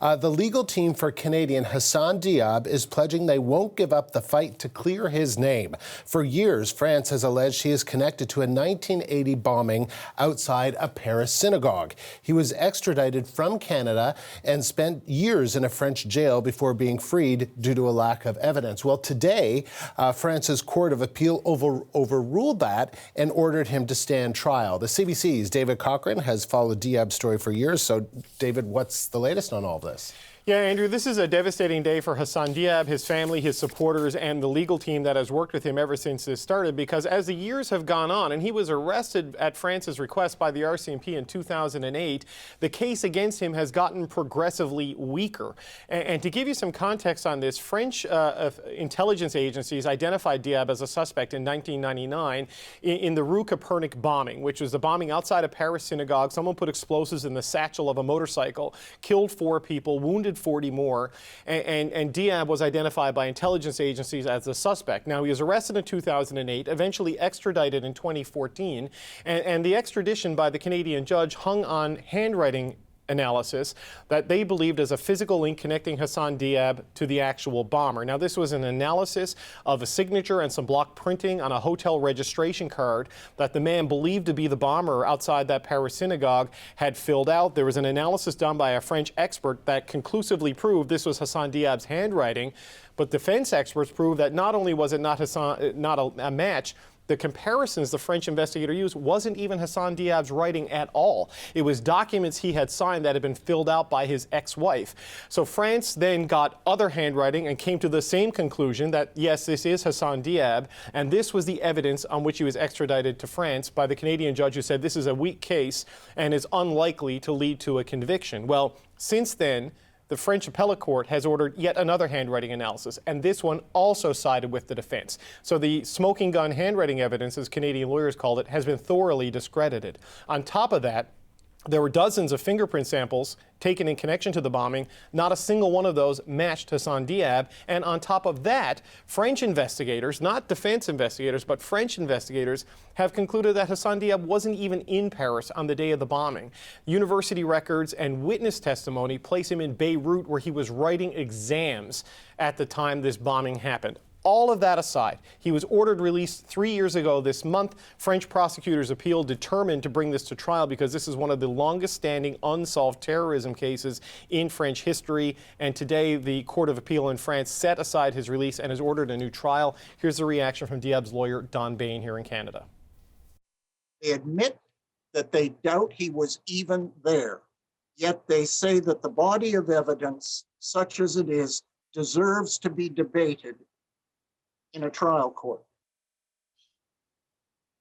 The legal team for Canadian Hassan Diab is pledging they won't give up the fight to clear his name. For years, France has alleged he is connected to a 1980 bombing outside a Paris synagogue. He was extradited from Canada and spent years in a French jail before being freed due to a lack of evidence. Well, today, France's Court of Appeal overruled that and ordered him to stand trial. The CBC's David Cochran has followed Diab's story for years. So, David, what's the latest on all of this? Yeah, Andrew, this is a devastating day for Hassan Diab, his family, his supporters, and the legal team that has worked with him ever since this started, because as the years have gone on, and he was arrested at France's request by the RCMP in 2008, the case against him has gotten progressively weaker. And to give you some context on this, French intelligence agencies identified Diab as a suspect in 1999 in the Rue Copernic bombing, which was the bombing outside a Paris synagogue. Someone put explosives in the satchel of a motorcycle, killed 4 people, wounded 40 more, and Diab was identified by intelligence agencies as a suspect. Now, he was arrested in 2008, eventually extradited in 2014, and the extradition by the Canadian judge hung on handwriting analysis that they believed as a physical link connecting Hassan Diab to the actual bomber. Now, this was an analysis of a signature and some block printing on a hotel registration card that the man believed to be the bomber outside that Paris synagogue had filled out. There was an analysis done by a French expert that conclusively proved this was Hassan Diab's handwriting, but defense experts proved that not only was it not a match, the comparisons the French investigator used wasn't even Hassan Diab's writing at all. It was documents he had signed that had been filled out by his ex-wife. So France then got other handwriting and came to the same conclusion that, yes, this is Hassan Diab, and this was the evidence on which he was extradited to France by the Canadian judge, who said this is a weak case and is unlikely to lead to a conviction. Well, since then, the French appellate court has ordered yet another handwriting analysis, and this one also sided with the defense. So the smoking gun handwriting evidence, as Canadian lawyers called it, has been thoroughly discredited. On top of that, there were dozens of fingerprint samples taken in connection to the bombing. Not a single one of those matched Hassan Diab. And on top of that, French investigators, not defense investigators, but French investigators, have concluded that Hassan Diab wasn't even in Paris on the day of the bombing. University records and witness testimony place him in Beirut, where he was writing exams at the time this bombing happened. All of that aside, he was ordered released 3 years ago this month. French prosecutors appealed, determined to bring this to trial because this is one of the longest standing unsolved terrorism cases in French history. And today, the Court of Appeal in France set aside his release and has ordered a new trial. Here's the reaction from Diab's lawyer, Bayne, here in Canada. They admit that they doubt he was even there, yet they say that the body of evidence, such as it is, deserves to be debated in a trial court.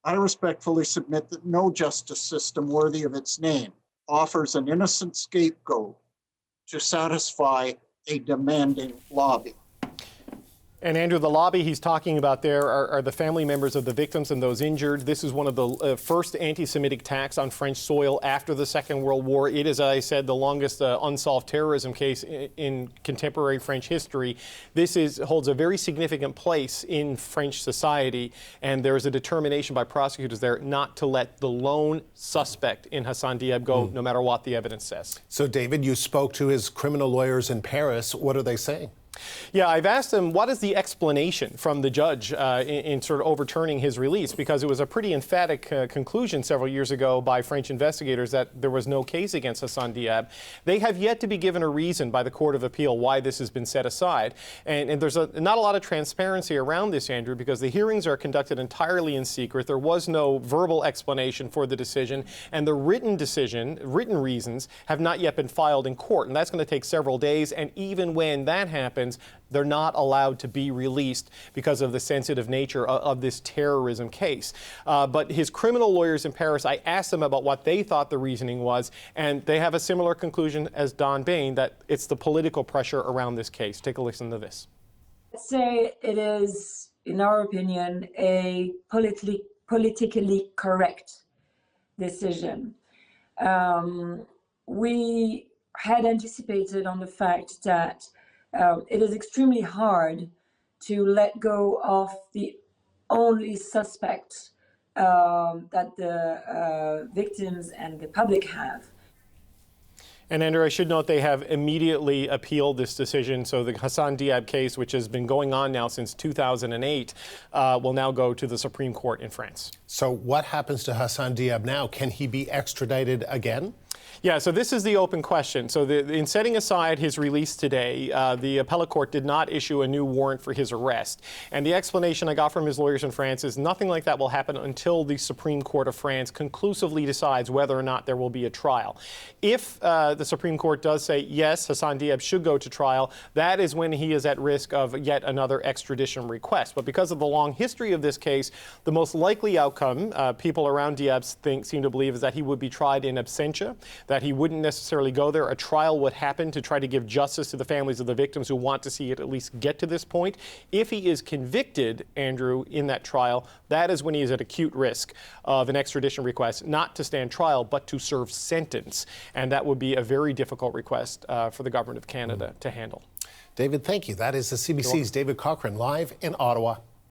I respectfully submit that no justice system worthy of its name offers an innocent scapegoat to satisfy a demanding lobby. And Andrew, the lobby he's talking about there are the family members of the victims and those injured. This is one of the first anti-Semitic attacks on French soil after the Second World War. It is, as I said, the longest unsolved terrorism case in contemporary French history. This holds a very significant place in French society, and there is a determination by prosecutors there not to let the lone suspect in Hassan Diab go, no matter what the evidence says. So, David, you spoke to his criminal lawyers in Paris. What are they saying? Yeah, I've asked them what is the explanation from the judge in sort of overturning his release, because it was a pretty emphatic conclusion several years ago by French investigators that there was no case against Hassan Diab. They have yet to be given a reason by the Court of Appeal why this has been set aside. And there's not a lot of transparency around this, Andrew, because the hearings are conducted entirely in secret. There was no verbal explanation for the decision, and the written reasons have not yet been filed in court. And that's going to take several days. And even when that happens, they're not allowed to be released because of the sensitive nature of this terrorism case. But his criminal lawyers in Paris, I asked them about what they thought the reasoning was, and they have a similar conclusion as Don Bayne, that it's the political pressure around this case. Take a listen to this. I'd say it is, in our opinion, a politically correct decision. We had anticipated on the fact that it is extremely hard to let go of the only suspect that the victims and the public have. And Andrew, I should note they have immediately appealed this decision. So the Hassan Diab case, which has been going on now since 2008, will now go to the Supreme Court in France. So what happens to Hassan Diab now? Can he be extradited again? Yeah, so this is the open question. So in setting aside his release today, the appellate court did not issue a new warrant for his arrest. And the explanation I got from his lawyers in France is nothing like that will happen until the Supreme Court of France conclusively decides whether or not there will be a trial. If the Supreme Court does say, yes, Hassan Diab should go to trial, that is when he is at risk of yet another extradition request. But because of the long history of this case, the most likely outcome, people around Diab seem to believe, is that he would be tried in absentia, that he wouldn't necessarily go there. A trial would happen to try to give justice to the families of the victims who want to see it at least get to this point. If he is convicted, Andrew, in that trial, that is when he is at acute risk of an extradition request, not to stand trial, but to serve sentence. And that would be a very difficult request for the government of Canada to handle. David, thank you. That is the CBC's David Cochran live in Ottawa.